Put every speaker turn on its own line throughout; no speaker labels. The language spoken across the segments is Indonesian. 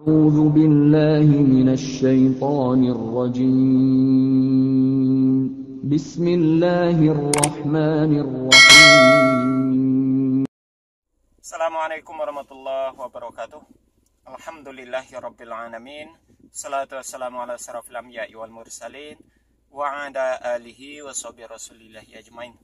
أعوذ بالله من الشيطان الرجيم بسم الله الرحمن الرحيم
Assalamualaikum warahmatullahi wabarakatuh. Alhamdulillahirabbil alamin. Salatu wassalamu ala asyrafil anbiya'i wal mursalin wa ala alihi wa sahbihi rasulillahi ajmain.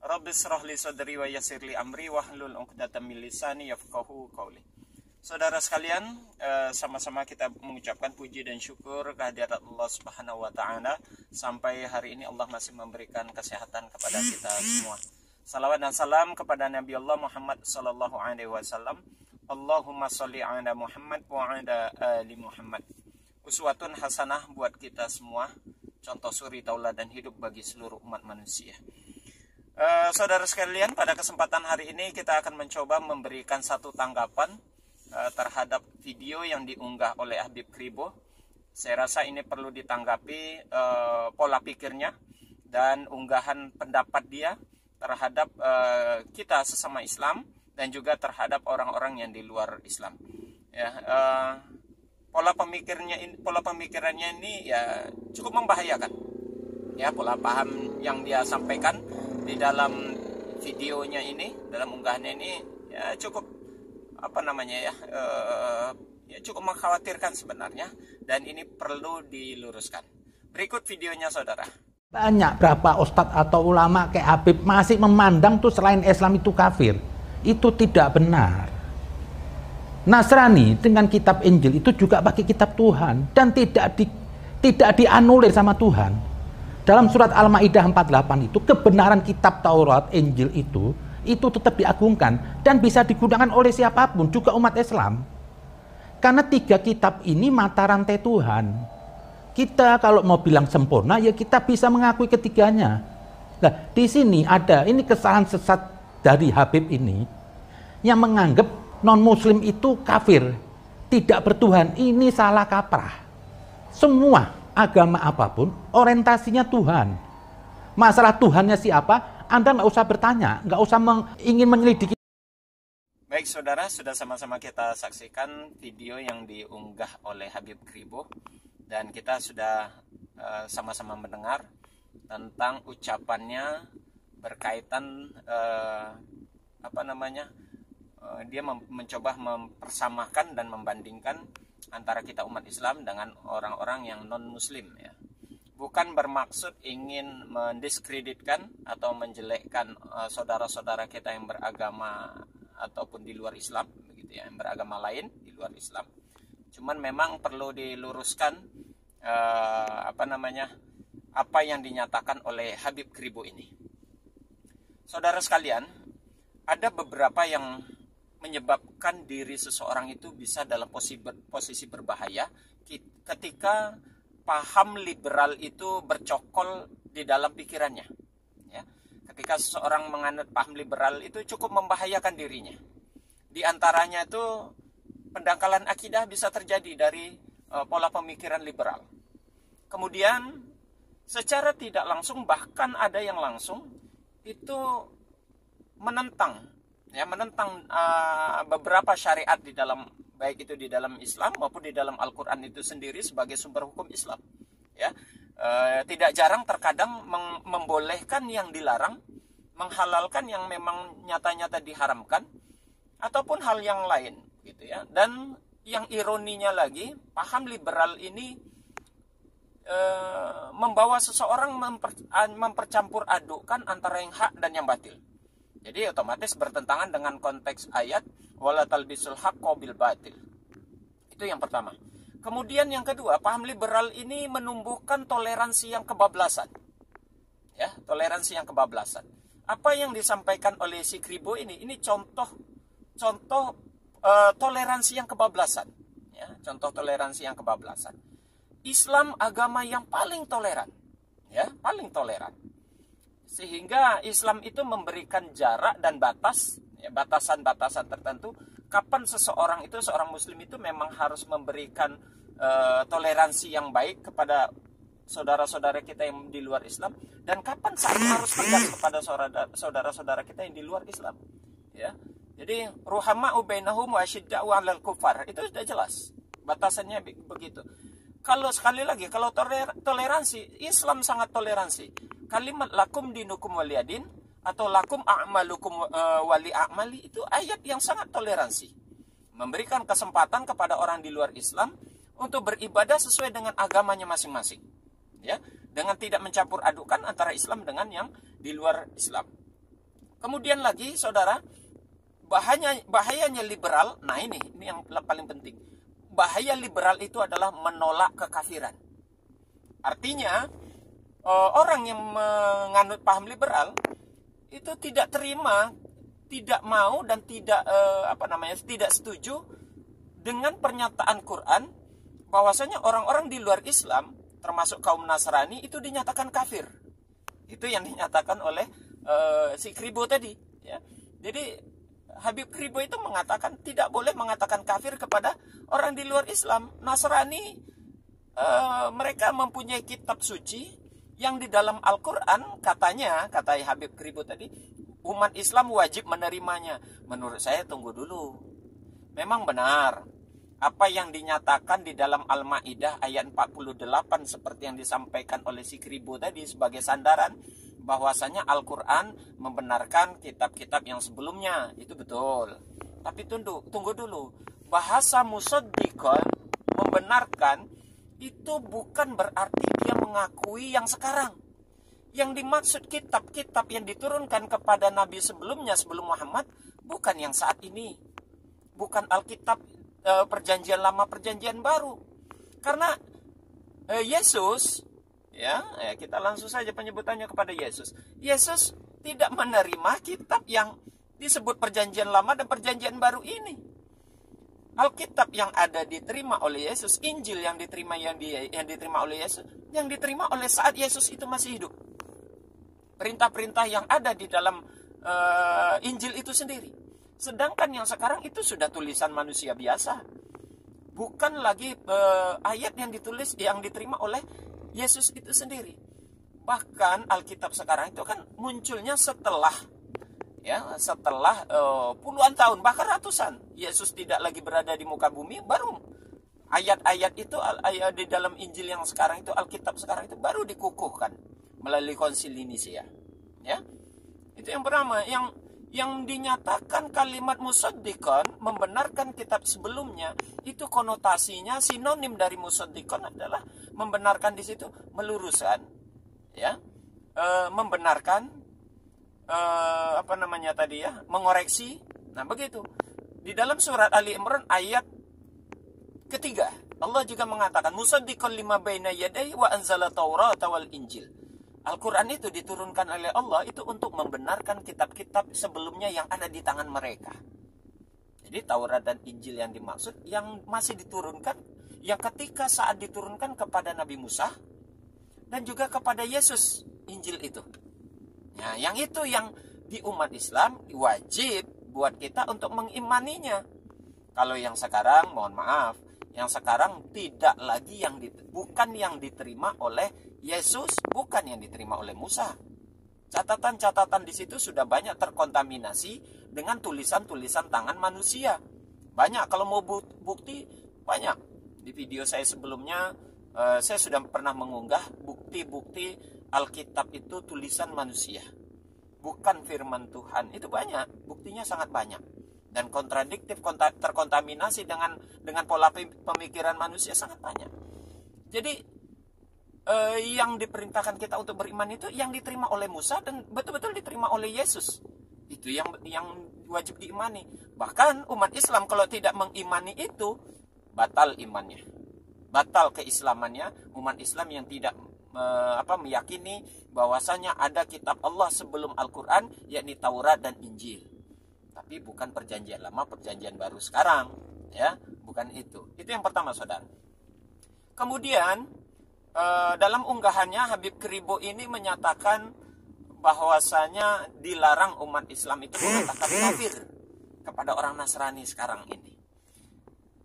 Rabbi shrah li sadri wa yassir li amri wahlul 'uqdatam min lisani yafqahu qawli. Saudara sekalian, sama-sama kita mengucapkan puji dan syukur kehadirat Allah Subhanahu wa taala. Sampai hari ini Allah masih memberikan kesehatan kepada kita semua. Salawat dan salam kepada Nabi Allah Muhammad sallallahu alaihi wasallam. Allahumma sholli ala Muhammad wa ala ali Muhammad. Uswatun hasanah buat kita semua, contoh suri tauladan hidup bagi seluruh umat manusia. Saudara sekalian, pada kesempatan hari ini kita akan mencoba memberikan satu tanggapan terhadap video yang diunggah oleh Habib Kribo. Saya rasa ini perlu ditanggapi pola pikirnya dan unggahan pendapat dia terhadap kita sesama Islam dan juga terhadap orang-orang yang di luar Islam. Ya, pola pemikirannya ini ya cukup membahayakan. Ya, pola paham yang dia sampaikan di dalam videonya ini, dalam unggahannya ini ya cukup cukup mengkhawatirkan sebenarnya, dan ini perlu diluruskan. Berikut videonya, saudara.
Banyak berapa ustadz atau ulama kayak Habib masih memandang tuh selain Islam itu kafir. Itu tidak benar. Nasrani dengan kitab Injil itu juga pakai kitab Tuhan dan tidak dianulir sama Tuhan. Dalam surat Al-Maidah 48 itu kebenaran kitab Taurat, Injil itu tetap diagungkan dan bisa digunakan oleh siapapun, juga umat Islam. Karena tiga kitab ini mata rantai Tuhan. Kita kalau mau bilang sempurna, ya kita bisa mengakui ketiganya. Nah, di sini ada ini kesalahan sesat dari Habib ini yang menganggap non-muslim itu kafir, tidak bertuhan. Ini salah kaprah. Semua agama apapun orientasinya Tuhan. Masalah Tuhannya siapa? Anda nggak usah bertanya, nggak usah ingin menyelidiki.
Baik saudara, sudah sama-sama kita saksikan video yang diunggah oleh Habib Kribo, dan kita sudah sama-sama mendengar tentang ucapannya berkaitan dia mencoba mempersamakan dan membandingkan antara kita umat Islam dengan orang-orang yang non-muslim, ya. Bukan bermaksud ingin mendiskreditkan atau menjelekkan saudara-saudara kita yang beragama ataupun di luar Islam, begitu ya, yang beragama lain di luar Islam. Cuman memang perlu diluruskan apa yang dinyatakan oleh Habib Kribo ini. Saudara sekalian, ada beberapa yang menyebabkan diri seseorang itu bisa dalam posisi berbahaya ketika paham liberal itu bercokol di dalam pikirannya. Ya. Ketika seseorang menganut paham liberal itu cukup membahayakan dirinya. Di antaranya itu pendangkalan akidah bisa terjadi dari pola pemikiran liberal. Kemudian secara tidak langsung, bahkan ada yang langsung, itu menentang beberapa syariat di dalam, baik itu di dalam Islam maupun di dalam Al-Quran itu sendiri sebagai sumber hukum Islam. Ya, tidak jarang terkadang membolehkan yang dilarang, menghalalkan yang memang nyata-nyata diharamkan, ataupun hal yang lain, gitu ya. Dan yang ironinya lagi, paham liberal ini membawa seseorang mempercampur adukkan antara yang hak dan yang batil. Jadi otomatis bertentangan dengan konteks ayat wala talbisul haqqo bil batil. Itu yang pertama. Kemudian yang kedua, paham liberal ini menumbuhkan toleransi yang kebablasan. Ya, toleransi yang kebablasan. Apa yang disampaikan oleh si Kribo ini contoh toleransi yang kebablasan. Ya, contoh toleransi yang kebablasan. Islam agama yang paling toleran. Ya, paling toleran. Sehingga Islam itu memberikan jarak dan batas, ya, batasan-batasan tertentu kapan seorang muslim itu memang harus memberikan toleransi yang baik kepada saudara-saudara kita yang di luar Islam, dan kapan saat harus tegas kepada saudara-saudara kita yang di luar Islam, ya. Jadi ruhama'u bainahum wa asyidda'u 'alal kufar itu sudah jelas. Batasannya begitu. Kalau sekali lagi, kalau toleransi, Islam sangat toleransi. Kalimat lakum dinukum waliyadin atau lakum a'malukum wali a'mali itu ayat yang sangat toleransi. Memberikan kesempatan kepada orang di luar Islam untuk beribadah sesuai dengan agamanya masing-masing. Ya, dengan tidak mencampur adukan antara Islam dengan yang di luar Islam. Kemudian lagi, saudara, bahayanya liberal. Nah ini yang paling penting. Bahaya liberal itu adalah menolak kekafiran. Artinya orang yang menganut paham liberal itu tidak terima, tidak mau dan tidak tidak setuju dengan pernyataan Quran bahwasanya orang-orang di luar Islam termasuk kaum Nasrani itu dinyatakan kafir. Itu yang dinyatakan oleh si Kribo tadi, ya. Jadi Habib Kribo itu mengatakan tidak boleh mengatakan kafir kepada orang di luar Islam. Nasrani mereka mempunyai kitab suci yang di dalam Al-Quran kata Habib Kribo tadi, umat Islam wajib menerimanya. Menurut saya tunggu dulu. Memang benar apa yang dinyatakan di dalam Al-Maidah ayat 48 seperti yang disampaikan oleh si Kribo tadi sebagai sandaran, bahwasanya Al-Quran membenarkan kitab-kitab yang sebelumnya, itu betul. Tapi tunggu dulu. Bahasa musaddiqan, membenarkan, itu bukan berarti dia mengakui yang sekarang. Yang dimaksud kitab-kitab yang diturunkan kepada Nabi sebelumnya, sebelum Muhammad, bukan yang saat ini. Bukan Alkitab perjanjian lama, perjanjian baru. Karena Yesus, ya, kita langsung saja penyebutannya kepada Yesus. Yesus tidak menerima kitab yang disebut perjanjian lama dan perjanjian baru ini. Alkitab yang ada diterima oleh Yesus, Injil yang diterima oleh Yesus, yang diterima oleh saat Yesus itu masih hidup. Perintah-perintah yang ada di dalam Injil itu sendiri. Sedangkan yang sekarang itu sudah tulisan manusia biasa. Bukan lagi ayat yang diterima oleh Yesus itu sendiri. Bahkan Alkitab sekarang itu kan munculnya setelah puluhan tahun, bahkan ratusan Yesus tidak lagi berada di muka bumi, baru ayat-ayat itu di dalam Injil yang sekarang itu, Alkitab sekarang itu baru dikukuhkan melalui Konsili Nisea. Ya, itu yang pertama. Yang dinyatakan kalimat musaddiqan, membenarkan kitab sebelumnya, itu konotasinya sinonim dari musaddiqan adalah membenarkan di situ, meluruskan, ya, membenarkan, mengoreksi. Nah begitu. Di dalam surat Ali Imran ayat ketiga, Allah juga mengatakan musaddiqan lima baina yadayhi wa anzala taurata wal injil. Al-Quran itu diturunkan oleh Allah itu untuk membenarkan kitab-kitab sebelumnya yang ada di tangan mereka. Jadi Taurat dan Injil yang dimaksud yang masih diturunkan, yang ketika saat diturunkan kepada Nabi Musa dan juga kepada Yesus, Injil itu. Nah, yang itu yang di umat Islam wajib buat kita untuk mengimaninya. Kalau yang sekarang, mohon maaf, yang sekarang tidak lagi bukan yang diterima oleh Yesus, bukan yang diterima oleh Musa. Catatan-catatan di situ sudah banyak terkontaminasi dengan tulisan-tulisan tangan manusia. Banyak, kalau mau bukti banyak. Di video saya sebelumnya saya sudah pernah mengunggah bukti-bukti Alkitab itu tulisan manusia, bukan firman Tuhan. Itu banyak, buktinya sangat banyak. Dan kontradiktif, terkontaminasi dengan pola pemikiran manusia sangat banyak. Jadi yang diperintahkan kita untuk beriman itu yang diterima oleh Musa dan betul-betul diterima oleh Yesus. Itu yang wajib diimani. Bahkan umat Islam kalau tidak mengimani itu, batal imannya, batal keislamannya. Umat Islam yang tidak meyakini bahwasanya ada kitab Allah sebelum Al-Quran, yakni Taurat dan Injil. Tapi bukan perjanjian lama, perjanjian baru sekarang, ya, bukan itu. Itu yang pertama, saudara. Kemudian dalam unggahannya Habib Kribo ini menyatakan bahwasanya dilarang umat Islam itu mengatakan kafir kepada orang Nasrani sekarang ini.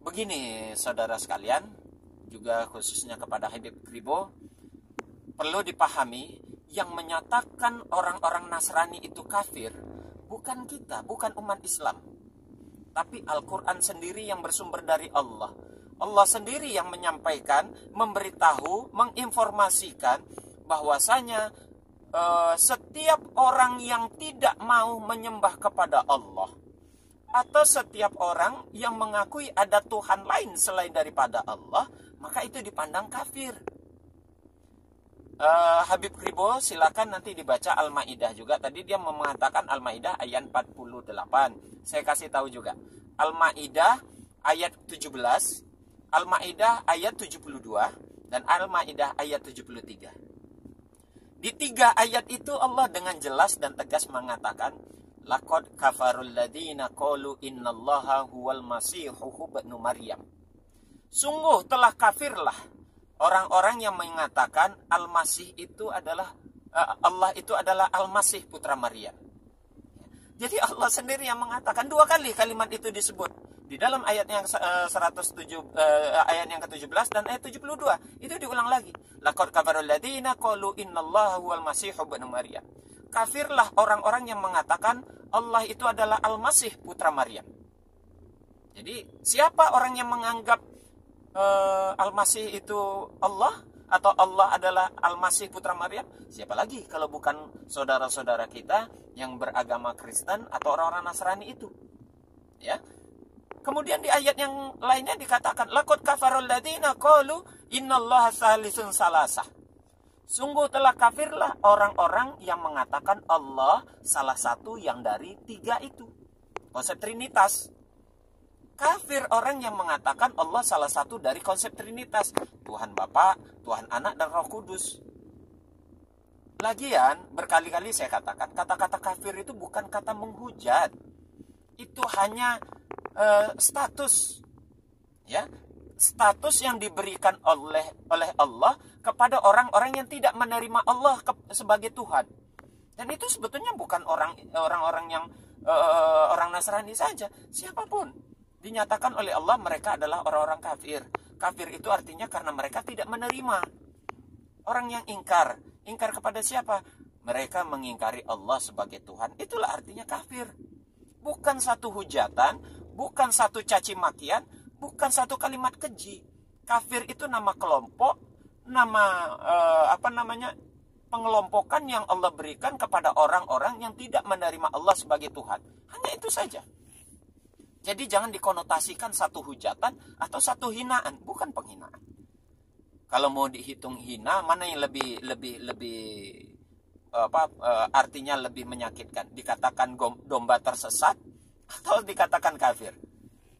Begini, saudara sekalian, juga khususnya kepada Habib Kribo, perlu dipahami yang menyatakan orang-orang Nasrani itu kafir bukan kita, bukan umat Islam, tapi Al-Quran sendiri yang bersumber dari Allah. Allah sendiri yang menyampaikan, memberitahu, menginformasikan bahwasanya setiap orang yang tidak mau menyembah kepada Allah, atau setiap orang yang mengakui ada Tuhan lain selain daripada Allah, maka itu dipandang kafir. Habib Kribo silakan nanti dibaca Al-Maidah juga. Tadi dia mengatakan Al-Maidah ayat 48. Saya kasih tahu juga. Al-Maidah ayat 17, Al-Maidah ayat 72, dan Al-Maidah ayat 73. Di 3 ayat itu Allah dengan jelas dan tegas mengatakan, laqad kafarul ladzina qalu innallaha huwal masihu ibnu Maryam. Sungguh telah kafirlah orang-orang yang mengatakan Al-Masih itu adalah Allah itu adalah Al-Masih putra Maryam. Jadi Allah sendiri yang mengatakan 2 kali kalimat itu disebut di dalam ayat yang 107 ayat yang ke-17 dan ayat 72. Itu diulang lagi. Laqad kafarul ladzina qalu innallaha huwal masihu ibnu Maryam. Kafirlah orang-orang yang mengatakan Allah itu adalah Al-Masih putra Maryam. Jadi siapa orang yang menganggap Al-Masih itu Allah, atau Allah adalah Al-Masih putra Maryam? Siapa lagi kalau bukan saudara-saudara kita yang beragama Kristen atau orang-orang Nasrani itu? Ya. Kemudian di ayat yang lainnya dikatakan laqad kafarul ladzina qalu innallaha salisun salasah. Sungguh telah kafirlah orang-orang yang mengatakan Allah salah satu yang dari 3 itu. Konsep Trinitas. Kafir orang yang mengatakan Allah salah satu dari konsep Trinitas. Tuhan Bapa, Tuhan Anak, dan Roh Kudus. Lagian, berkali-kali saya katakan, kata-kata kafir itu bukan kata menghujat. Itu hanya status. Ya, status yang diberikan oleh Allah kepada orang-orang yang tidak menerima Allah sebagai Tuhan. Dan itu sebetulnya bukan orang-orang yang orang Nasrani saja, siapapun. Dinyatakan oleh Allah mereka adalah orang-orang kafir. Kafir itu artinya karena mereka tidak menerima. Orang yang ingkar. Ingkar kepada siapa? Mereka mengingkari Allah sebagai Tuhan. Itulah artinya kafir. Bukan satu hujatan, bukan satu caci makian, bukan satu kalimat keji. Kafir itu nama kelompok, nama pengelompokan yang Allah berikan kepada orang-orang yang tidak menerima Allah sebagai Tuhan. Hanya itu saja. Jadi jangan dikonotasikan satu hujatan atau satu hinaan, bukan penghinaan. Kalau mau dihitung hina, mana yang lebih artinya lebih menyakitkan? Dikatakan domba tersesat atau dikatakan kafir?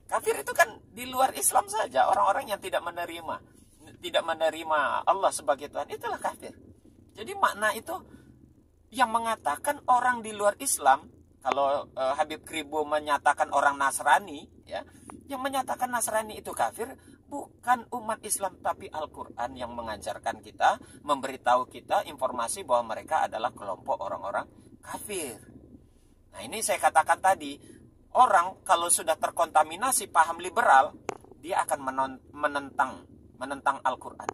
Kafir itu kan di luar Islam saja, orang-orang yang tidak menerima Allah sebagai Tuhan, itulah kafir. Jadi makna itu yang mengatakan orang di luar Islam. Kalau Habib Kribo menyatakan orang Nasrani, ya, yang menyatakan Nasrani itu kafir, bukan umat Islam tapi Al-Quran yang mengajarkan kita, memberitahu kita informasi bahwa mereka adalah kelompok orang-orang kafir. Nah ini saya katakan tadi, orang kalau sudah terkontaminasi paham liberal, dia akan menentang Al-Quran.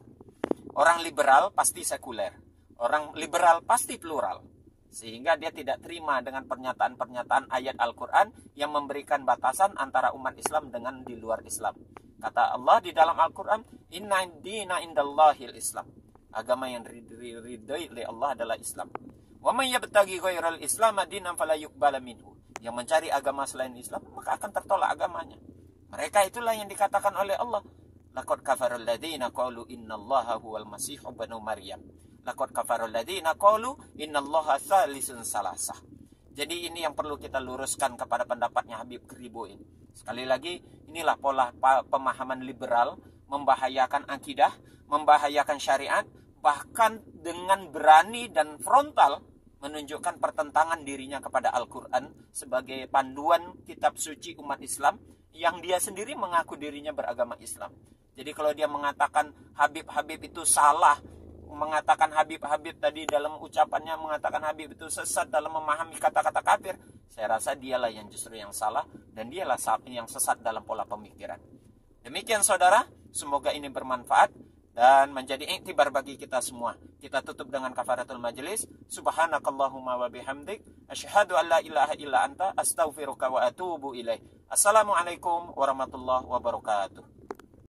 Orang liberal pasti sekuler, orang liberal pasti plural. Sehingga dia tidak terima dengan pernyataan-pernyataan ayat Al-Quran yang memberikan batasan antara umat Islam dengan di luar Islam. Kata Allah di dalam Al-Quran, Inna dina indallahil Islam. Agama yang diridhoi oleh Allah adalah Islam. Wa may yabtaghi ghairal Islam dinan fala yuqbala minhu. Yang mencari agama selain Islam, maka akan tertolak agamanya. Mereka itulah yang dikatakan oleh Allah. Laqad kafarul ladzina qalu innallaha huwal masihu ibnu Maryam. Laqad kafarul ladzina qalu innallaha salisun salasah. Jadi ini yang perlu kita luruskan kepada pendapatnya Habib Kribo ini. Sekali lagi, inilah pola pemahaman liberal, membahayakan akidah, membahayakan syariat, bahkan dengan berani dan frontal menunjukkan pertentangan dirinya kepada Al-Quran sebagai panduan kitab suci umat Islam yang dia sendiri mengaku dirinya beragama Islam. Jadi kalau dia mengatakan Habib itu salah, mengatakan Habib tadi dalam ucapannya mengatakan Habib itu sesat dalam memahami kata-kata kafir, saya rasa dialah yang justru yang salah dan dialah yang sesat dalam pola pemikiran. Demikian saudara, semoga ini bermanfaat dan menjadi iktibar bagi kita semua. Kita tutup dengan kafaratul majlis. Subhanakallahumma wa bihamdik, asyhadu an la ilaha illa anta, astaghfiruka wa atubu ilaih. Assalamualaikum warahmatullahi wabarakatuh.